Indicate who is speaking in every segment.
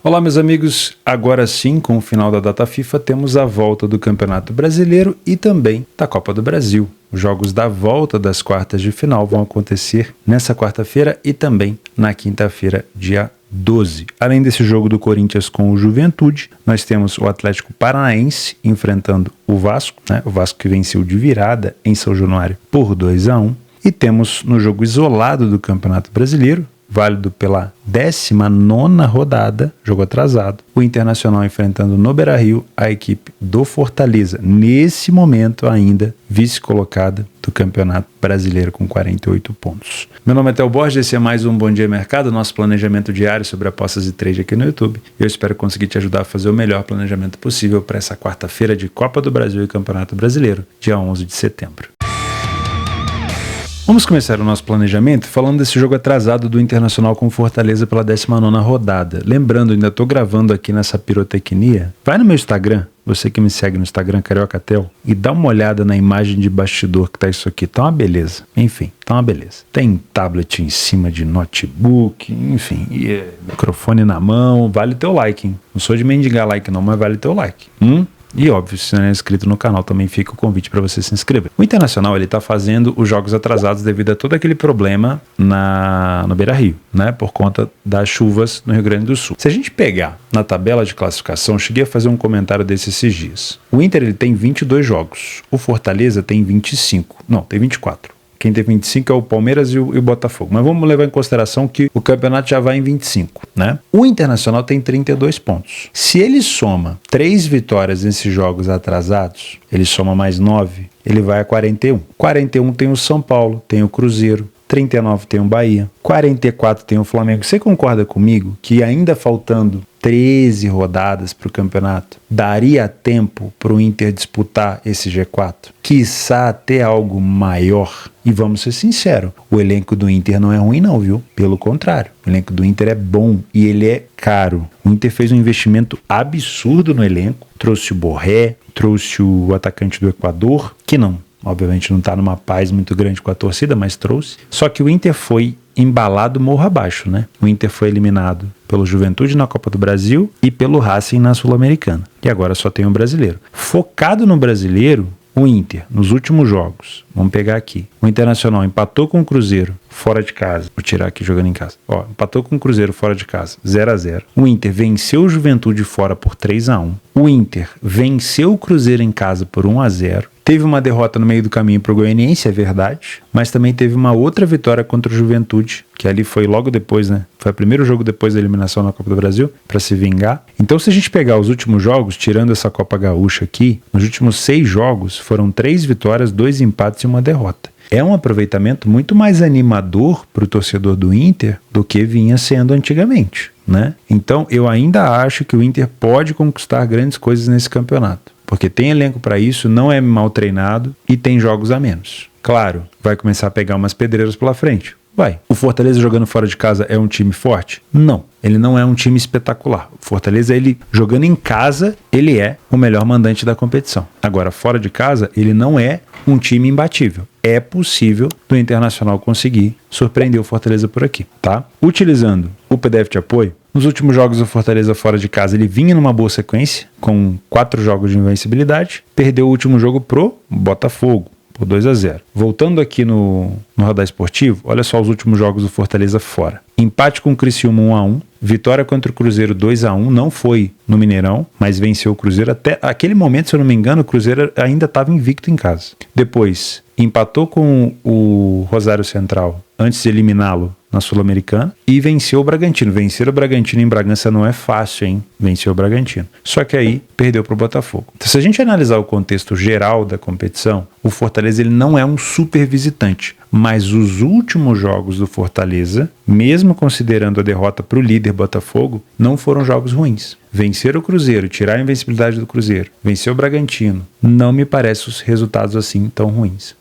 Speaker 1: Olá, meus amigos. Agora sim, com o final da data FIFA, temos a volta do Campeonato Brasileiro e também da Copa do Brasil. Os jogos da volta das quartas de final vão acontecer nessa quarta-feira e também na quinta-feira, dia 12. Além desse jogo do Corinthians com o Juventude, nós temos o Atlético Paranaense enfrentando o Vasco, o Vasco que venceu de virada em São Januário por 2-1. E temos no jogo isolado do Campeonato Brasileiro, válido pela 19ª rodada, jogo atrasado, o Internacional enfrentando no Beira-Rio a equipe do Fortaleza, nesse momento ainda vice-colocada do Campeonato Brasileiro com 48 pontos. Meu nome é Theo Borges, esse é mais um Bom Dia Mercado, nosso planejamento diário sobre apostas e trade aqui no YouTube. Eu espero conseguir te ajudar a fazer o melhor planejamento possível para essa quarta-feira de Copa do Brasil e Campeonato Brasileiro, dia 11 de setembro. Vamos começar o nosso planejamento falando desse jogo atrasado do Internacional com Fortaleza pela 19ª rodada. Lembrando, ainda estou gravando aqui nessa pirotecnia. Vai no meu Instagram, você que me segue no Instagram, Cariocatel, e dá uma olhada na imagem de bastidor que tá isso aqui. Tá uma beleza. Enfim, tá uma beleza. Tem tablet em cima de notebook, enfim, e microfone na mão. Vale teu like, hein? Não sou de mendigar like não, mas vale teu like. E óbvio, se não é inscrito no canal, também fica o convite para você se inscrever. O Internacional, ele tá fazendo os jogos atrasados devido a todo aquele problema no Beira-Rio, por conta das chuvas no Rio Grande do Sul. Se a gente pegar na tabela de classificação, eu cheguei a fazer um comentário esses dias. O Inter, ele tem 22 jogos. O Fortaleza tem 25. Não, tem 24. Quem tem 25 é o Palmeiras e o Botafogo. Mas vamos levar em consideração que o campeonato já vai em 25, O Internacional tem 32 pontos. Se ele soma 3 vitórias nesses jogos atrasados, ele soma mais 9, ele vai a 41. 41 tem o São Paulo, tem o Cruzeiro, 39 tem o Bahia, 44 tem o Flamengo. Você concorda comigo que ainda faltando 13 rodadas para o campeonato, daria tempo para o Inter disputar esse G4? Quiçá até algo maior. E vamos ser sinceros, o elenco do Inter não é ruim não, viu? Pelo contrário, o elenco do Inter é bom e ele é caro. O Inter fez um investimento absurdo no elenco, trouxe o Borré, trouxe o atacante do Equador, que obviamente não está numa paz muito grande com a torcida, mas trouxe. Só que o Inter foi embalado morro abaixo, O Inter foi eliminado pelo Juventude na Copa do Brasil e pelo Racing na Sul-Americana. E agora só tem o brasileiro. Focado no brasileiro, o Inter, nos últimos jogos, vamos pegar aqui, o Internacional empatou com o Cruzeiro fora de casa, vou tirar aqui jogando em casa, empatou com o Cruzeiro fora de casa, 0-0. O Inter venceu o Juventude fora por 3-1. O Inter venceu o Cruzeiro em casa por 1-0. Teve uma derrota no meio do caminho para o Goianiense, é verdade, mas também teve uma outra vitória contra o Juventude, que ali foi logo depois, Foi o primeiro jogo depois da eliminação na Copa do Brasil, para se vingar. Então, se a gente pegar os últimos jogos, tirando essa Copa Gaúcha aqui, nos últimos 6 jogos, foram 3 vitórias, 2 empates e 1 derrota. É um aproveitamento muito mais animador para o torcedor do Inter do que vinha sendo antigamente, Então, eu ainda acho que o Inter pode conquistar grandes coisas nesse campeonato. Porque tem elenco para isso, não é mal treinado e tem jogos a menos. Claro, vai começar a pegar umas pedreiras pela frente. Vai. O Fortaleza jogando fora de casa é um time forte? Não. Ele não é um time espetacular. O Fortaleza, ele jogando em casa, ele é o melhor mandante da competição. Agora, fora de casa, ele não é um time imbatível. É possível do Internacional conseguir surpreender o Fortaleza por aqui, Utilizando o PDF de apoio, nos últimos jogos do Fortaleza fora de casa, ele vinha numa boa sequência, com 4 jogos de invencibilidade, perdeu o último jogo pro Botafogo, por 2-0. Voltando aqui no Radar Esportivo, olha só os últimos jogos do Fortaleza fora. Empate com o Criciúma 1-1, vitória contra o Cruzeiro 2-1, não foi no Mineirão, mas venceu o Cruzeiro. Até aquele momento, se eu não me engano, o Cruzeiro ainda estava invicto em casa. Depois, empatou com o Rosário Central antes de eliminá-lo na Sul-Americana e venceu o Bragantino. Vencer o Bragantino em Bragança não é fácil, hein? Venceu o Bragantino. Só que aí perdeu para o Botafogo. Então, se a gente analisar o contexto geral da competição, o Fortaleza ele não é um super visitante, mas os últimos jogos do Fortaleza, mesmo considerando a derrota para o líder Botafogo, não foram jogos ruins. Vencer o Cruzeiro, tirar a invencibilidade do Cruzeiro, vencer o Bragantino, não me parece os resultados assim tão ruins.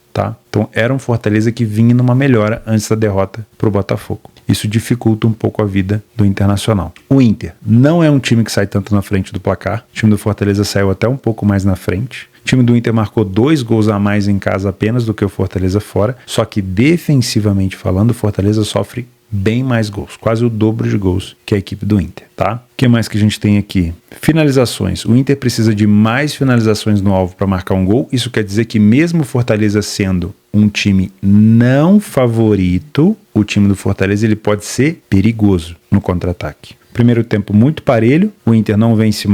Speaker 1: Então era um Fortaleza que vinha numa melhora antes da derrota para o Botafogo. Isso dificulta um pouco a vida do Internacional. O Inter não é um time que sai tanto na frente do placar. O time do Fortaleza saiu até um pouco mais na frente. O time do Inter marcou 2 gols a mais em casa apenas do que o Fortaleza fora. Só que defensivamente falando, o Fortaleza sofre bem mais gols, quase o dobro de gols que a equipe do Inter, tá? O que mais que a gente tem aqui? Finalizações. O Inter precisa de mais finalizações no alvo para marcar um gol. Isso quer dizer que mesmo o Fortaleza sendo um time não favorito, o time do Fortaleza ele pode ser perigoso no contra-ataque. Primeiro tempo muito parelho, o Inter não vence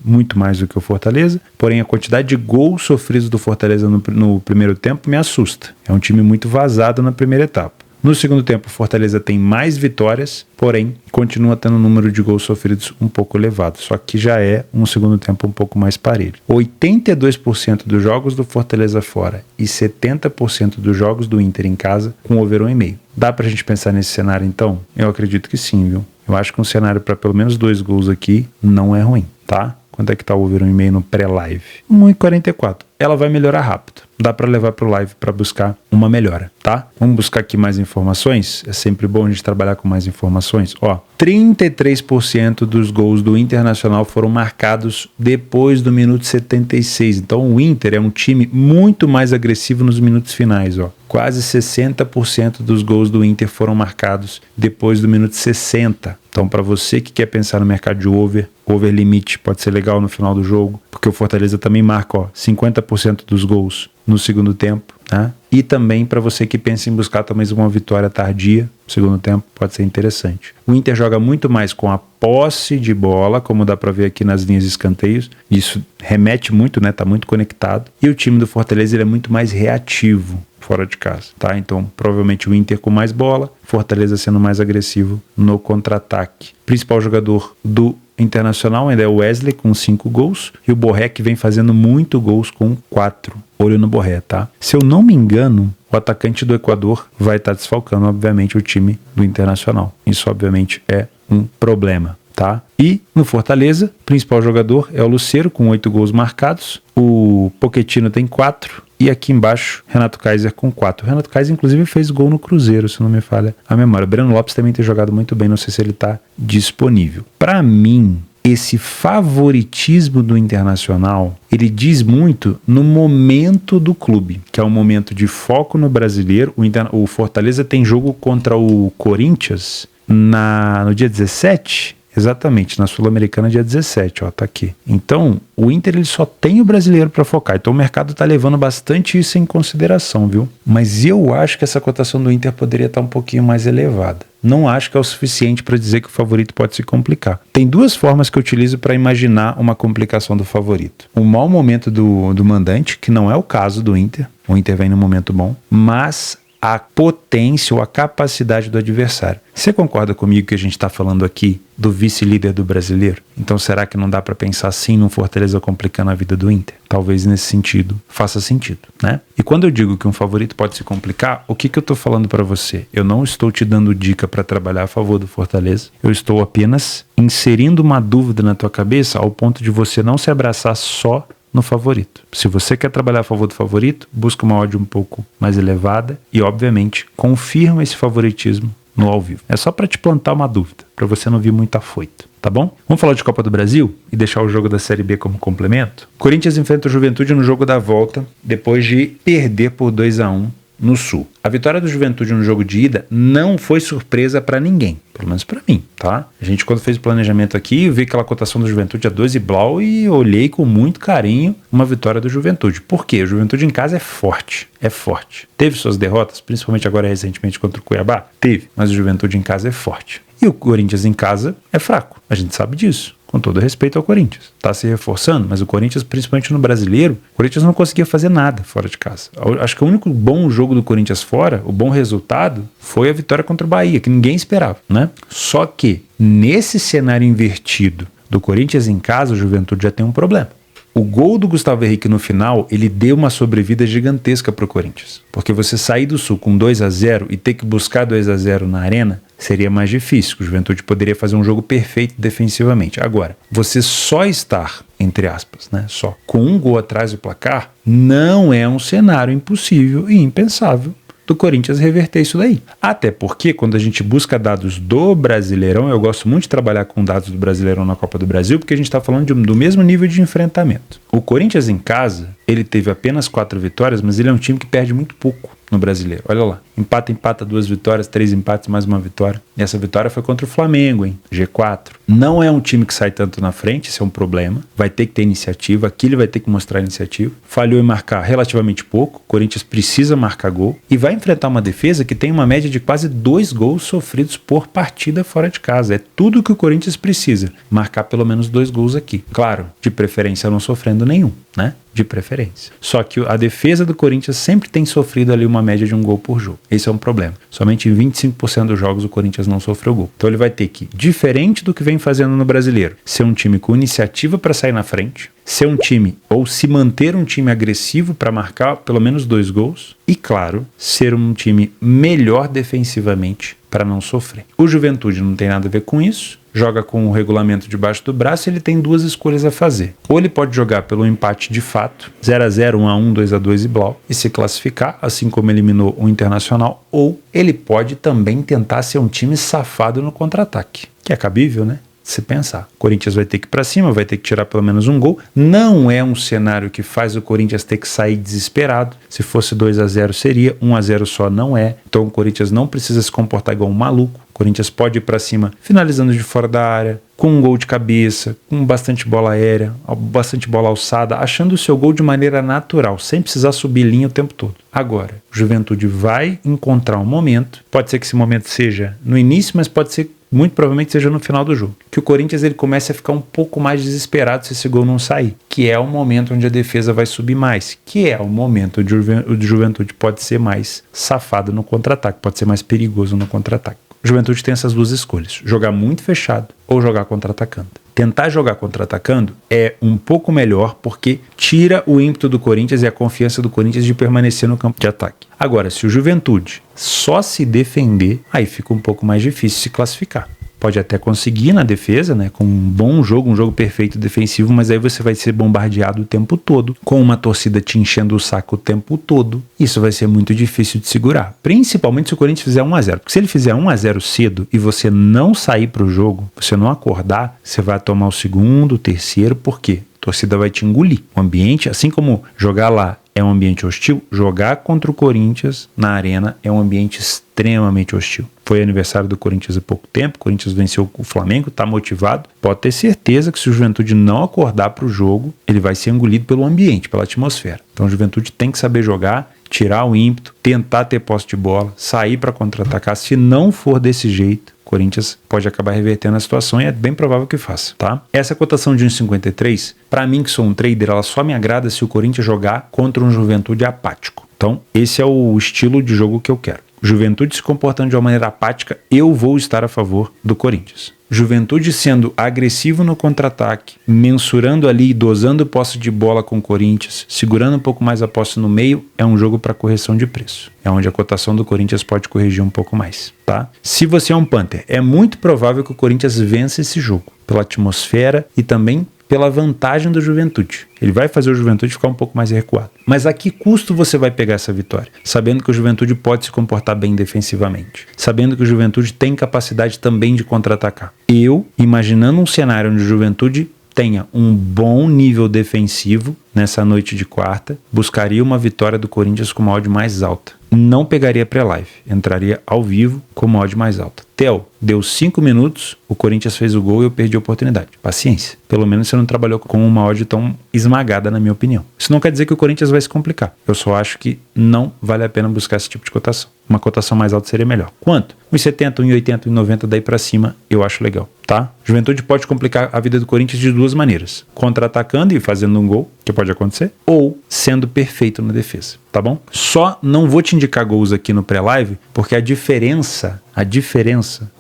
Speaker 1: muito mais do que o Fortaleza, porém a quantidade de gols sofridos do Fortaleza no primeiro tempo me assusta. É um time muito vazado na primeira etapa. No segundo tempo, o Fortaleza tem mais vitórias, porém continua tendo um número de gols sofridos um pouco elevado, só que já é um segundo tempo um pouco mais parelho. 82% dos jogos do Fortaleza fora e 70% dos jogos do Inter em casa com over 1,5. Dá pra gente pensar nesse cenário então? Eu acredito que sim, viu? Eu acho que um cenário para pelo menos 2 gols aqui não é ruim, tá? Quanto é que tá o over 1,5 no pré-live? 1,44. Ela vai melhorar rápido. Dá para levar para o live para buscar uma melhora, tá? Vamos buscar aqui mais informações. É sempre bom a gente trabalhar com mais informações. Ó, 33% dos gols do Internacional foram marcados depois do minuto 76. Então o Inter é um time muito mais agressivo nos minutos finais, ó. Quase 60% dos gols do Inter foram marcados depois do minuto 60. Então, para você que quer pensar no mercado de over limite pode ser legal no final do jogo, porque o Fortaleza também marca, ó, 50% dos gols no segundo tempo, né? E também para você que pensa em buscar talvez uma vitória tardia no segundo tempo, pode ser interessante. O Inter joga muito mais com a posse de bola, como dá para ver aqui nas linhas de escanteios. Isso remete muito, né? Tá muito conectado. E o time do Fortaleza ele é muito mais reativo fora de casa, tá? Então, provavelmente o Inter com mais bola, Fortaleza sendo mais agressivo no contra-ataque. Principal jogador do Internacional ainda é o Wesley com 5 gols e o Borré que vem fazendo muito gols com 4. Olho no Borré, tá? Se eu não me engano, o atacante do Equador vai estar desfalcando, obviamente, o time do Internacional. Isso, obviamente, é um problema, tá? E no Fortaleza, o principal jogador é o Lucero com 8 gols marcados. O Pochettino tem 4. E aqui embaixo, Renato Kaiser com 4. O Renato Kaiser, inclusive, fez gol no Cruzeiro, se não me falha a memória. O Breno Lopes também tem jogado muito bem, não sei se ele está disponível. Para mim, esse favoritismo do Internacional, ele diz muito no momento do clube, que é um momento de foco no brasileiro. O Fortaleza tem jogo contra o Corinthians no dia 17. Exatamente, na Sul-Americana dia 17, ó, tá aqui. Então, o Inter ele só tem o brasileiro para focar, então o mercado tá levando bastante isso em consideração, viu? Mas eu acho que essa cotação do Inter poderia estar um pouquinho mais elevada. Não acho que é o suficiente para dizer que o favorito pode se complicar. Tem 2 formas que eu utilizo para imaginar uma complicação do favorito. O mau momento do mandante, que não é o caso do Inter. O Inter vem num momento bom, mas a potência ou a capacidade do adversário. Você concorda comigo que a gente está falando aqui do vice-líder do brasileiro? Então será que não dá para pensar assim num Fortaleza complicando a vida do Inter? Talvez nesse sentido faça sentido, né? E quando eu digo que um favorito pode se complicar, o que eu estou falando para você? Eu não estou te dando dica para trabalhar a favor do Fortaleza. Eu estou apenas inserindo uma dúvida na tua cabeça ao ponto de você não se abraçar só no favorito. Se você quer trabalhar a favor do favorito, busca uma odd um pouco mais elevada e, obviamente, confirma esse favoritismo no ao vivo. É só para te plantar uma dúvida, para você não vir muito afoito, tá bom? Vamos falar de Copa do Brasil e deixar o jogo da Série B como complemento? Corinthians enfrenta o Juventude no jogo da volta, depois de perder por 2-1 no Sul. A vitória do Juventude no jogo de ida não foi surpresa para ninguém, pelo menos para mim, tá? A gente, quando fez o planejamento aqui, eu vi aquela cotação do Juventude a 2 e blau e olhei com muito carinho uma vitória do Juventude. Por quê? O Juventude em casa é forte, é forte. Teve suas derrotas, principalmente agora recentemente contra o Cuiabá? Teve, mas o Juventude em casa é forte. E o Corinthians em casa é fraco, a gente sabe disso. Com todo respeito ao Corinthians. Está se reforçando, mas o Corinthians, principalmente no brasileiro, o Corinthians não conseguia fazer nada fora de casa. Acho que o único bom jogo do Corinthians fora, o bom resultado, foi a vitória contra o Bahia, que ninguém esperava, né? Só que, nesse cenário invertido do Corinthians em casa, o Juventude já tem um problema. O gol do Gustavo Henrique no final, ele deu uma sobrevida gigantesca para o Corinthians. Porque você sair do Sul com 2-0 e ter que buscar 2-0 na arena, seria mais difícil. O Juventude poderia fazer um jogo perfeito defensivamente. Agora, você só estar, entre aspas, né, só com um gol atrás do placar, não é um cenário impossível e impensável do Corinthians reverter isso daí. Até porque, quando a gente busca dados do Brasileirão, eu gosto muito de trabalhar com dados do Brasileirão na Copa do Brasil, porque a gente está falando do mesmo nível de enfrentamento. O Corinthians em casa, ele teve apenas 4 vitórias, mas ele é um time que perde muito pouco no Brasileiro. Olha lá, empata, 2 vitórias, 3 empates, mais uma vitória. E essa vitória foi contra o Flamengo, hein? G4. Não é um time que sai tanto na frente, isso é um problema. Vai ter que ter iniciativa, aqui ele vai ter que mostrar iniciativa. Falhou em marcar relativamente pouco, o Corinthians precisa marcar gol e vai enfrentar uma defesa que tem uma média de quase 2 gols sofridos por partida fora de casa. É tudo que o Corinthians precisa, marcar pelo menos 2 gols aqui. Claro, de preferência não sofrendo nenhum, né? De preferência. Só que a defesa do Corinthians sempre tem sofrido ali uma média de 1 gol por jogo. Esse é um problema. Somente em 25% dos jogos o Corinthians não sofreu gol. Então ele vai ter que, diferente do que vem fazendo no Brasileiro, ser um time com iniciativa para sair na frente, ser um time, ou se manter um time agressivo para marcar pelo menos 2 gols e, claro, ser um time melhor defensivamente para não sofrer. O Juventude não tem nada a ver com isso, joga com o regulamento debaixo do braço e ele tem 2 escolhas a fazer. Ou ele pode jogar pelo empate de fato, 0-0, 1-1, 2-2 e blau, e se classificar, assim como eliminou o Internacional, ou ele pode também tentar ser um time safado no contra-ataque, que é cabível, né? Se pensar. O Corinthians vai ter que ir para cima, vai ter que tirar pelo menos 1 gol. Não é um cenário que faz o Corinthians ter que sair desesperado. Se fosse 2-0 seria, 1-0 só não é. Então o Corinthians não precisa se comportar igual um maluco. O Corinthians pode ir para cima finalizando de fora da área, com um gol de cabeça, com bastante bola aérea, bastante bola alçada, achando o seu gol de maneira natural, sem precisar subir linha o tempo todo. Agora, o Juventude vai encontrar um momento, pode ser que esse momento seja no início, mas pode ser muito provavelmente seja no final do jogo, que o Corinthians ele comece a ficar um pouco mais desesperado se esse gol não sair, que é o momento onde a defesa vai subir mais, que é o momento onde o Juventude pode ser mais safado no contra-ataque, pode ser mais perigoso no contra-ataque. O Juventude tem essas 2 escolhas, jogar muito fechado ou jogar contra-atacando. Tentar jogar contra-atacando é um pouco melhor porque tira o ímpeto do Corinthians e a confiança do Corinthians de permanecer no campo de ataque. Agora, se o Juventude só se defender, aí fica um pouco mais difícil se classificar. Pode até conseguir na defesa, né, com um bom jogo, um jogo perfeito defensivo, mas aí você vai ser bombardeado o tempo todo, com uma torcida te enchendo o saco o tempo todo. Isso vai ser muito difícil de segurar, principalmente se o Corinthians fizer 1-0. Porque se ele fizer 1-0 cedo e você não sair para o jogo, você não acordar, você vai tomar o segundo, o terceiro, por quê? A torcida vai te engolir. O ambiente, assim como jogar lá é um ambiente hostil, jogar contra o Corinthians na arena é um ambiente extremamente hostil. Foi aniversário do Corinthians há pouco tempo, o Corinthians venceu o Flamengo, está motivado. Pode ter certeza que se o Juventude não acordar para o jogo, ele vai ser engolido pelo ambiente, pela atmosfera. Então o Juventude tem que saber jogar, tirar o ímpeto, tentar ter posse de bola, sair para contra-atacar. Se não for desse jeito, o Corinthians pode acabar revertendo a situação e é bem provável que faça, tá? Essa cotação de 1,53, para mim que sou um trader, ela só me agrada se o Corinthians jogar contra um Juventude apático. Então, esse é o estilo de jogo que eu quero. Juventude se comportando de uma maneira apática, eu vou estar a favor do Corinthians. Juventude sendo agressivo no contra-ataque, mensurando ali, dosando posse de bola com o Corinthians, segurando um pouco mais a posse no meio, é um jogo para correção de preço. É onde a cotação do Corinthians pode corrigir um pouco mais, tá? Se você é um punter, é muito provável que o Corinthians vença esse jogo, pela atmosfera e também pela vantagem do Juventude. Ele vai fazer o Juventude ficar um pouco mais recuado. Mas a que custo você vai pegar essa vitória? Sabendo que o Juventude pode se comportar bem defensivamente. Sabendo que o Juventude tem capacidade também de contra-atacar. Eu, imaginando um cenário onde o Juventude tenha um bom nível defensivo nessa noite de quarta, buscaria uma vitória do Corinthians com uma odd mais alta. Não pegaria pré-live, entraria ao vivo com uma odd mais alta. Theo, deu 5 minutos, o Corinthians fez o gol e eu perdi a oportunidade. Paciência. Pelo menos você não trabalhou com uma odd tão esmagada, na minha opinião. Isso não quer dizer que o Corinthians vai se complicar. Eu só acho que não vale a pena buscar esse tipo de cotação. Uma cotação mais alta seria melhor. Quanto? 1,70, 1,80, 1,90, daí pra cima, eu acho legal, tá? Juventude pode complicar a vida do Corinthians de 2 maneiras. Contra-atacando e fazendo um gol, que pode acontecer, ou sendo perfeito na defesa, tá bom? Só não vou te indicar gols aqui no pré-live, porque a diferença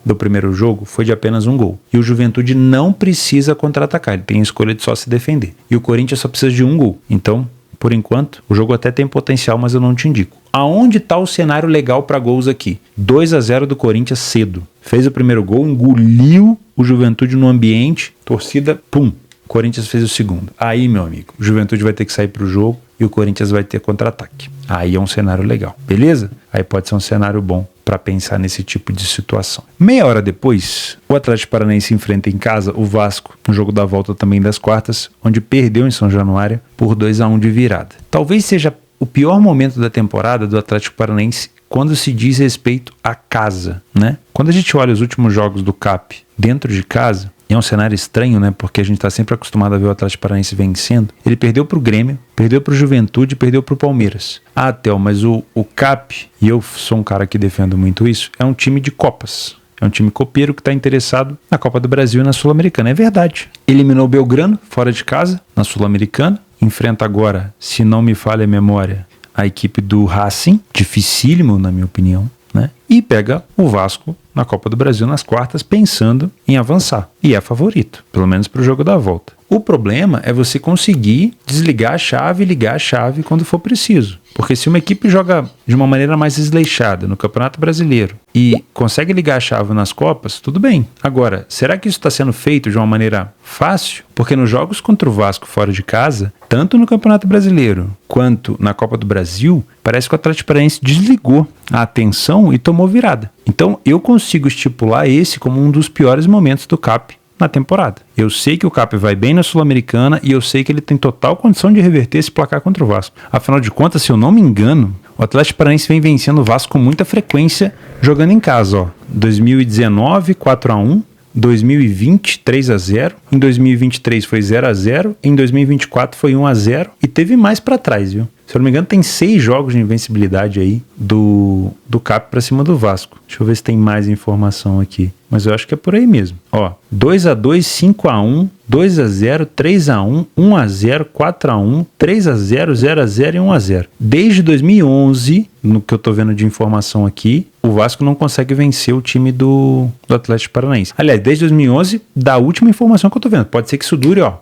Speaker 1: do primeiro jogo foi de apenas 1 gol. E o Juventude não precisa contra-atacar, ele tem a escolha de só se defender. E o Corinthians só precisa de 1 gol. Então, por enquanto, o jogo até tem potencial, mas eu não te indico. Aonde está o cenário legal para gols aqui? 2-0 do Corinthians cedo. Fez o primeiro gol, engoliu o Juventude no ambiente, torcida, pum. Corinthians fez o segundo. Aí, meu amigo, o Juventude vai ter que sair para o jogo e o Corinthians vai ter contra-ataque. Aí é um cenário legal, beleza? Aí pode ser um cenário bom para pensar nesse tipo de situação. Meia hora depois, o Atlético Paranaense enfrenta em casa o Vasco, no jogo da volta também das quartas, onde perdeu em São Januário por 2-1 de virada. Talvez seja o pior momento da temporada do Atlético Paranaense quando se diz respeito à casa, né? Quando a gente olha os últimos jogos do CAP dentro de casa, é um cenário estranho, né? Porque a gente está sempre acostumado a ver o Atlético Paranaense vencendo. Ele perdeu para o Grêmio, perdeu para o Juventude, perdeu para o Palmeiras. Ah, Theo, mas o CAP, e eu sou um cara que defendo muito isso, é um time de Copas. É um time copeiro que está interessado na Copa do Brasil e na Sul-Americana. É verdade. Eliminou o Belgrano, fora de casa, na Sul-Americana. Enfrenta agora, se não me falha a memória, a equipe do Racing, dificílimo na minha opinião, né? E pega o Vasco na Copa do Brasil nas quartas, pensando em avançar. E é favorito, pelo menos para o jogo da volta. O problema é você conseguir desligar a chave e ligar a chave quando for preciso. Porque se uma equipe joga de uma maneira mais desleixada no Campeonato Brasileiro e consegue ligar a chave nas Copas, tudo bem. Agora, será que isso está sendo feito de uma maneira fácil? Porque nos jogos contra o Vasco fora de casa, tanto no Campeonato Brasileiro quanto na Copa do Brasil, parece que o Atlético Paranaense desligou a atenção e tomou virada. Então, eu consigo estipular esse como um dos piores momentos do CAP na temporada. Eu sei que o CAP vai bem na Sul-Americana e eu sei que ele tem total condição de reverter esse placar contra o Vasco. Afinal de contas, se eu não me engano, o Atlético Paranaense vem vencendo o Vasco com muita frequência jogando em casa. Ó. 2019, 4-1. 2020, 3-0. Em 2023 foi 0-0. Em 2024 foi 1-0. E teve mais pra trás, viu? Se eu não me engano, tem 6 jogos de invencibilidade aí do CAP pra cima do Vasco. Deixa eu ver se tem mais informação aqui. Mas eu acho que é por aí mesmo. Ó, 2-2, 5-1, 2-0, 3-1, 1-0, 4-1, 3-0, 0-0 e 1-0. Desde 2011, no que eu tô vendo de informação aqui, o Vasco não consegue vencer o time do Atlético Paranaense. Aliás, desde 2011, da última informação que eu tô vendo. Pode ser que isso dure, ó,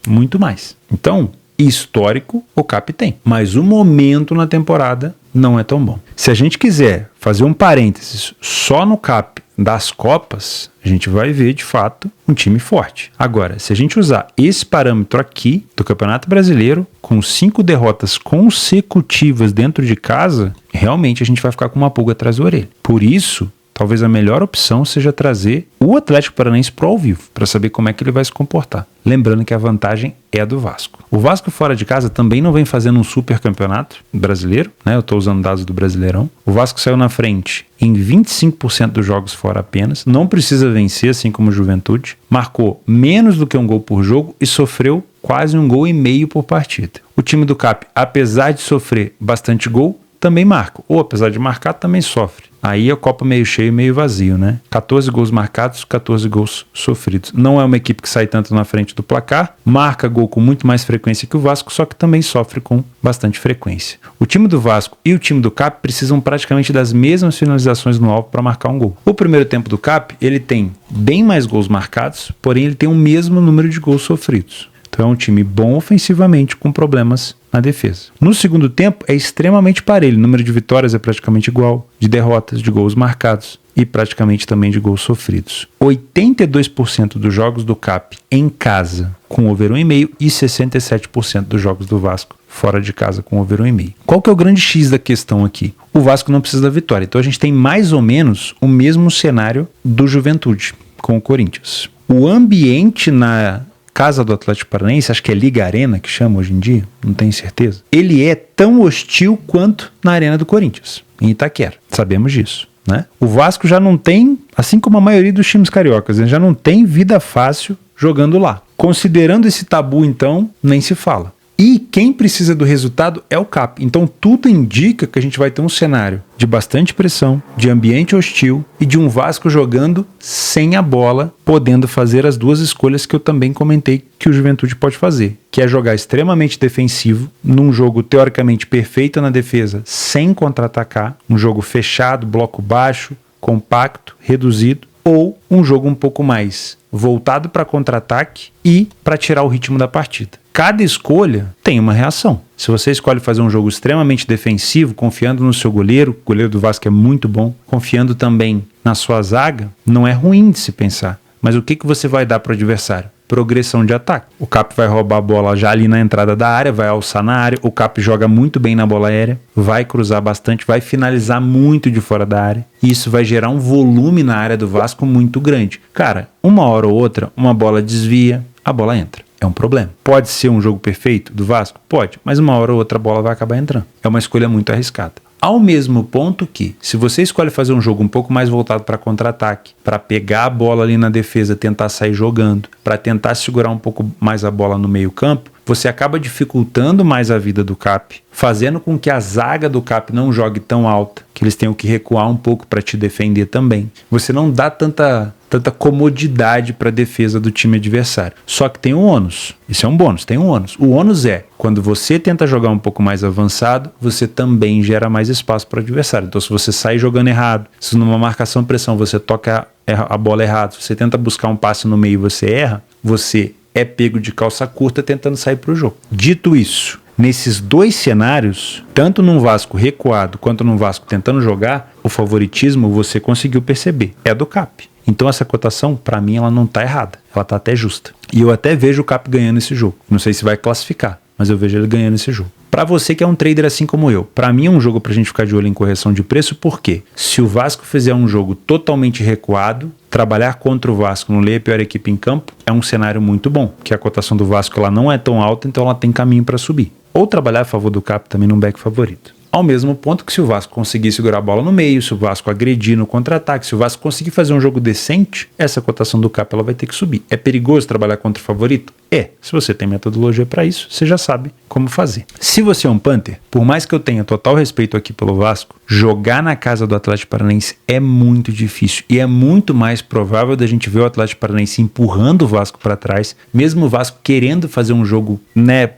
Speaker 1: muito mais. Então, histórico, o CAP tem. Mas o momento na temporada não é tão bom. Se a gente quiser fazer um parênteses só no CAP das Copas, a gente vai ver, de fato, um time forte. Agora, se a gente usar esse parâmetro aqui do Campeonato Brasileiro, com 5 derrotas consecutivas dentro de casa, realmente a gente vai ficar com uma pulga atrás da orelha. Por isso, talvez a melhor opção seja trazer o Atlético Paranaense pro ao vivo, para saber como é que ele vai se comportar. Lembrando que a vantagem é a do Vasco. O Vasco fora de casa também não vem fazendo um super campeonato brasileiro, né? Eu estou usando dados do Brasileirão. O Vasco saiu na frente em 25% dos jogos fora apenas, não precisa vencer, assim como o Juventude, marcou menos do que um gol por jogo e sofreu quase 1,5 gols por partida. O time do CAP, apesar de sofrer bastante gol, também marca, ou apesar de marcar, também sofre. Aí a Copa meio cheio, meio vazio, né? 14 gols marcados, 14 gols sofridos. Não é uma equipe que sai tanto na frente do placar, marca gol com muito mais frequência que o Vasco, só que também sofre com bastante frequência. O time do Vasco e o time do CAP precisam praticamente das mesmas finalizações no alvo para marcar um gol. O primeiro tempo do CAP, ele tem bem mais gols marcados, porém ele tem o mesmo número de gols sofridos. Então é um time bom ofensivamente, com problemas na defesa. No segundo tempo é extremamente parelho, o número de vitórias é praticamente igual, de derrotas, de gols marcados e praticamente também de gols sofridos. 82% dos jogos do CAP em casa com over 1,5 e 67% dos jogos do Vasco fora de casa com over 1,5. Qual que é o grande X da questão aqui? O Vasco não precisa da vitória, então a gente tem mais ou menos o mesmo cenário do Juventude com o Corinthians. O ambiente na casa do Atlético Paranaense, acho que é Liga Arena que chama hoje em dia, não tenho certeza, ele é tão hostil quanto na Arena do Corinthians, em Itaquera, sabemos disso, né? O Vasco já não tem, assim como a maioria dos times cariocas, ele já não tem vida fácil jogando lá. Considerando esse tabu, então, nem se fala. E quem precisa do resultado é o CAP. Então tudo indica que a gente vai ter um cenário de bastante pressão, de ambiente hostil e de um Vasco jogando sem a bola, podendo fazer as duas escolhas que eu também comentei que o Juventude pode fazer, que é jogar extremamente defensivo, num jogo teoricamente perfeito na defesa, sem contra-atacar, um jogo fechado, bloco baixo, compacto, reduzido, ou um jogo um pouco mais voltado para contra-ataque e para tirar o ritmo da partida. Cada escolha tem uma reação. Se você escolhe fazer um jogo extremamente defensivo, confiando no seu goleiro, o goleiro do Vasco é muito bom, confiando também na sua zaga, não é ruim de se pensar. Mas o que você vai dar para o adversário? progressão de ataque. O Cap vai roubar a bola já ali na entrada da área, vai alçar na área, o Cap joga muito bem na bola aérea, vai cruzar bastante, vai finalizar muito de fora da área, e isso vai gerar um volume na área do Vasco muito grande. Cara, uma hora ou outra, uma bola desvia, a bola entra. É um problema. Pode ser um jogo perfeito do Vasco? Pode, mas uma hora ou outra a bola vai acabar entrando. É uma escolha muito arriscada. Ao mesmo ponto que, se você escolhe fazer um jogo um pouco mais voltado para contra-ataque, para pegar a bola ali na defesa, tentar sair jogando, para tentar segurar um pouco mais a bola no meio-campo, você acaba dificultando mais a vida do Cap, fazendo com que a zaga do Cap não jogue tão alta, que eles tenham que recuar um pouco para te defender também. Você não dá tanta comodidade para a defesa do time adversário. Só que tem um ônus. Isso é um bônus, tem um ônus. O ônus é, quando você tenta jogar um pouco mais avançado, você também gera mais espaço para o adversário. Então, se você sai jogando errado, se numa marcação-pressão você toca a bola errado, se você tenta buscar um passe no meio e você erra, você é pego de calça curta tentando sair para o jogo. Dito isso, nesses dois cenários, tanto num Vasco recuado quanto num Vasco tentando jogar, o favoritismo você conseguiu perceber, é do Cap. Então essa cotação, para mim, ela não está errada, ela está até justa. E eu até vejo o Cap ganhando esse jogo. Não sei se vai classificar, mas eu vejo ele ganhando esse jogo. Para você que é um trader assim como eu, para mim é um jogo para a gente ficar de olho em correção de preço, porque se o Vasco fizer um jogo totalmente recuado, trabalhar contra o Vasco, não ler a pior equipe em campo, é um cenário muito bom, que a cotação do Vasco ela não é tão alta, então ela tem caminho para subir. Ou trabalhar a favor do Cap também num back favorito. Ao mesmo ponto que se o Vasco conseguir segurar a bola no meio, se o Vasco agredir no contra-ataque, se o Vasco conseguir fazer um jogo decente, essa cotação do Cap ela vai ter que subir. É perigoso trabalhar contra o favorito? É. Se você tem metodologia para isso, você já sabe como fazer. Se você é um Panther, por mais que eu tenha total respeito aqui pelo Vasco, jogar na casa do Atlético Paranaense é muito difícil e é muito mais provável da gente ver o Atlético Paranaense empurrando o Vasco para trás, mesmo o Vasco querendo fazer um jogo,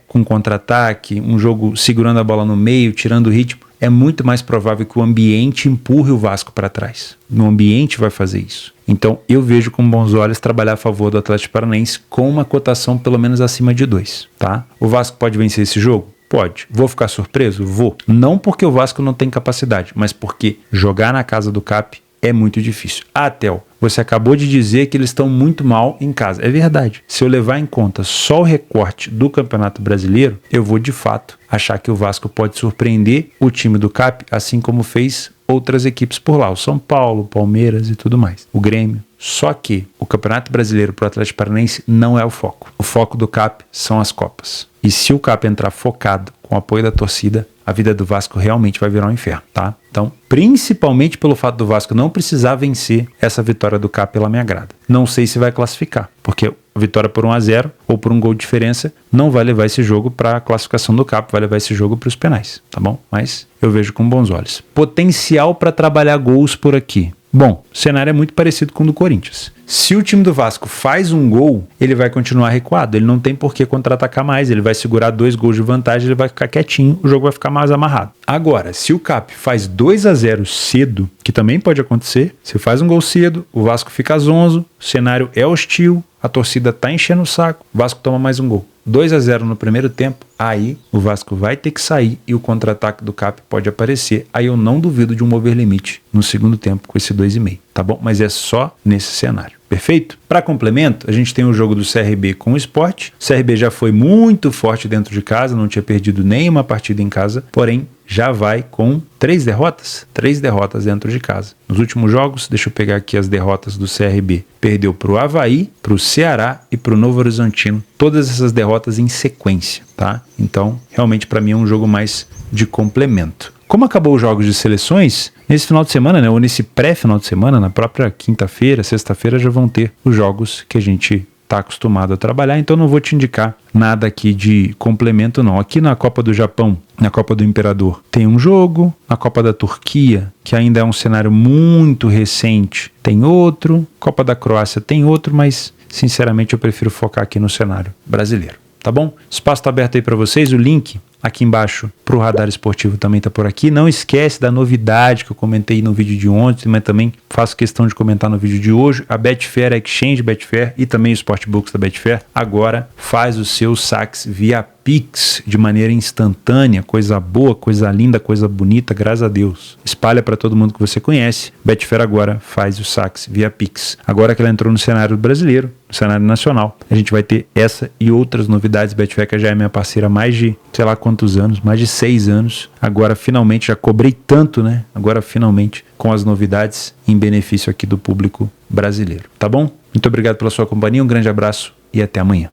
Speaker 1: com contra-ataque, um jogo segurando a bola no meio, tirando o ritmo. É muito mais provável que o ambiente empurre o Vasco para trás. No ambiente vai fazer isso. Então, eu vejo com bons olhos trabalhar a favor do Atlético Paranaense com uma cotação pelo menos acima de 2, tá? O Vasco pode vencer esse jogo? Pode. Vou ficar surpreso? Vou. Não porque o Vasco não tem capacidade, mas porque jogar na casa do Cap é muito difícil. Tel, você acabou de dizer que eles estão muito mal em casa. É verdade. Se eu levar em conta só o recorte do Campeonato Brasileiro, eu vou de fato achar que o Vasco pode surpreender o time do Cap, assim como fez outras equipes por lá. O São Paulo, o Palmeiras e tudo mais. O Grêmio. Só que o Campeonato Brasileiro para o Atlético Paranaense não é o foco. O foco do Cap são as Copas. E se o Cap entrar focado com o apoio da torcida, a vida do Vasco realmente vai virar um inferno, tá? Então, principalmente pelo fato do Vasco não precisar vencer, essa vitória do Cap ela me agrada. Não sei se vai classificar, porque a vitória por 1-0 ou por um gol de diferença não vai levar esse jogo para a classificação do Cap, vai levar esse jogo para os penais, tá bom? Mas eu vejo com bons olhos. Potencial para trabalhar gols por aqui. Bom, o cenário é muito parecido com o do Corinthians. Se o time do Vasco faz um gol, ele vai continuar recuado. Ele não tem por que contra-atacar mais. Ele vai segurar 2 gols de vantagem, ele vai ficar quietinho, o jogo vai ficar mais amarrado. Agora, se o Cap faz 2-0 cedo, que também pode acontecer, se faz um gol cedo, o Vasco fica zonzo, o cenário é hostil, a torcida tá enchendo o saco, o Vasco toma mais um gol. 2-0 no primeiro tempo, aí o Vasco vai ter que sair e o contra-ataque do Cap pode aparecer. Aí eu não duvido de um over-limite no segundo tempo com esse 2,5, tá bom? Mas é só nesse cenário. Perfeito? Para complemento, a gente tem o jogo do CRB com o Sport. O CRB já foi muito forte dentro de casa, não tinha perdido nenhuma partida em casa, porém já vai com 3 derrotas? 3 derrotas dentro de casa. Nos últimos jogos, deixa eu pegar aqui as derrotas do CRB. Perdeu para o Avaí, para o Ceará e para o Novo Horizontino. Todas essas derrotas em sequência, tá? Então, realmente para mim é um jogo mais de complemento. Como acabou os jogos de seleções, nesse final de semana, ou nesse pré-final de semana, na própria quinta-feira, sexta-feira, já vão ter os jogos que a gente está acostumado a trabalhar, então não vou te indicar nada aqui de complemento não. Aqui na Copa do Japão, na Copa do Imperador, tem um jogo, na Copa da Turquia, que ainda é um cenário muito recente, tem outro, Copa da Croácia tem outro, mas sinceramente eu prefiro focar aqui no cenário brasileiro, tá bom? O espaço está aberto aí para vocês, o link aqui embaixo para o Radar Esportivo também está por aqui. Não esquece da novidade que eu comentei no vídeo de ontem, mas também faço questão de comentar no vídeo de hoje. A Betfair, a Exchange Betfair e também o Sportbooks da Betfair agora faz os seus saques via Pix de maneira instantânea. Coisa boa, coisa linda, coisa bonita, graças a Deus. Espalha para todo mundo que você conhece. Betfair agora faz os saques via Pix. Agora que ela entrou no cenário brasileiro, no cenário nacional. A gente vai ter essa e outras novidades. Betfair já é minha parceira há mais de, sei lá quantos anos, mais de 6 anos. Agora finalmente, já cobrei tanto, né? Agora finalmente com as novidades em benefício aqui do público brasileiro. Tá bom? Muito obrigado pela sua companhia, um grande abraço e até amanhã.